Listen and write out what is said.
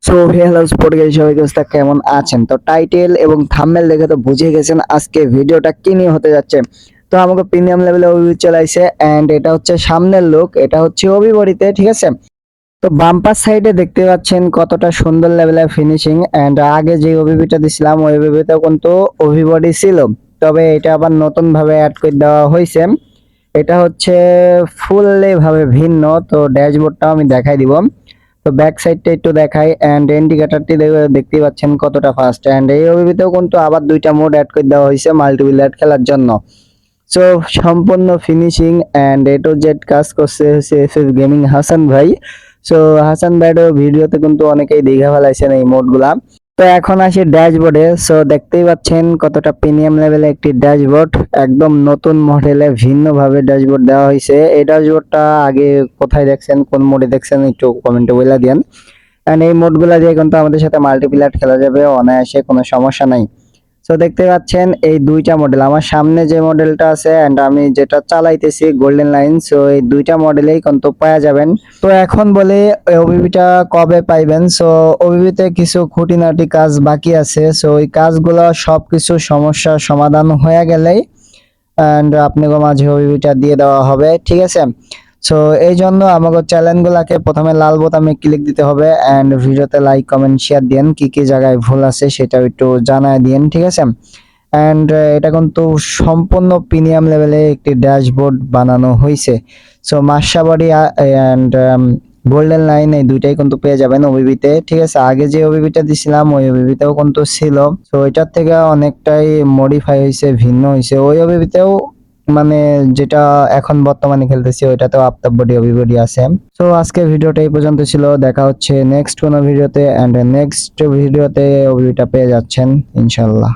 So hello sport guys, সবাই দোস্ত কেমন আছেন? তো টাইটেল এবং থাম্বনেল দেখে তো বুঝে গেছেন আজকে ভিডিওটা কি নিয়ে হতে যাচ্ছে। তো আমাকে প্রিমিয়াম লেভেলে ওবি চলাইছে এন্ড এটা হচ্ছে সামনের লুক, এটা হচ্ছে ওবি বডিতে, ঠিক আছে। তো বাম্পার সাইডে দেখতে পাচ্ছেন কতটা সুন্দর লেভেলের ফিনিশিং এন্ড আগে যে ওবিবিটা দিছিলাম ওই ওবিবিতেও কিন্তু ওবি বডি ছিল, তবে এটা আবার নতুন ভাবে অ্যাড করে দেওয়া হয়েছে। এটা হচ্ছে ফুললি ভাবে ভিন্ন। তো ড্যাশবোর্ডটা আমি দেখাই দিব। তো ব্যাক সাইডটা একটু দেখাই এন্ড ইন্ডিকেটরটি দেখতেই পাচ্ছেন কতটা ফাস্ট। এন্ড এই ওবিবিতেও কিন্তু আবার দুইটা মোড অ্যাড করে দেওয়া হয়েছে মাল্টিপ্লেয়ার খেলার জন্য। সো সম্পূর্ণ finishing and A to Z কাজ করছে হচ্ছে এফএফ গেমিং হাসান ভাই। সো হাসান ভাইয়ের ভিডিওতে কিন্তু অনেকেই দেখে ফেলাইছেন এই মোডগুলা। তো এখন আসি ড্যাশবোর্ডে। সো দেখতেই পাচ্ছেন কতটা প্রিমিয়াম লেভেলে একটি ড্যাশবোর্ড, একদম নতুন মডেলে ভিন্নভাবে ড্যাশবোর্ড দেওয়া হয়েছে। এই ড্যাশবোর্ডটা আগে কোথায় দেখছেন, কোন মোডে দেখছেন একটু কমেন্টে বলে দিন। এন্ড এই মোডগুলা দিয়ে কিন্তু আমাদের সাথে মাল্টিপ্লেয়ার খেলা যাবে অনায়াসে, কোনো সমস্যা নাই। সো দেখতে পাচ্ছেন এই দুইটা মডেল, আমার সামনে যে মডেলটা আছে এন্ড আমি যেটা চালাইতেছি গোল্ডেন লাইন, সো এই দুইটা মডেলেই কিন্তু পাওয়া যাবেন। তো এখন বলে ওবিবিটা কবে পাইবেন। সো ওবিবিতে কিছু খুঁটিনাটি কাজ বাকি আছে, সো ওই কাজগুলো সবকিছু সমস্যার সমাধান হয়ে গেলেই এন্ড আপনাকে মাঝে ওবিবিটা দিয়ে দেওয়া হবে, ঠিক আছে। সো এই জন্য আমাকে চ্যানেলগুলোকে প্রথমে লাল বোতামে ক্লিক দিতে হবে এন্ড ভিডিওতে লাইক কমেন্ট শেয়ার দিন, কি কি জায়গায় ভুল আছে সেটাও একটু জানায় দিন, ঠিক আছে। এন্ড এটা কিন্তু সম্পূর্ণ প্রিমিয়াম লেভেলে একটি ড্যাশবোর্ড বানানো হয়েছে। সো মার্শা বডি এন্ড গোল্ডেন লাইন এই দুইটাই কিন্তু পেয়ে যাবেন ওবিবিতে, ঠিক আছে। আগে যে ওবিবিটা দিছিলাম ওই ওবিবিতেও কিন্তু ছিল, সো এটার থেকে অনেকটাই মডিফাই হয়েছে, ভিন্ন হয়েছে। ওই ওবিবিতেও মানে যেটা এখন বর্তমানে খেলতেছি ওইটাতেও আফতাব বডি ওবি বডি আছে। সো আজকে ভিডিওটা এই পর্যন্ত ছিল, দেখা হচ্ছে নেক্সট কোনো ভিডিওতে এন্ড নেক্সট ভিডিওতে ওবিটা পেয়ে যাচ্ছেন ইনশাল্লাহ।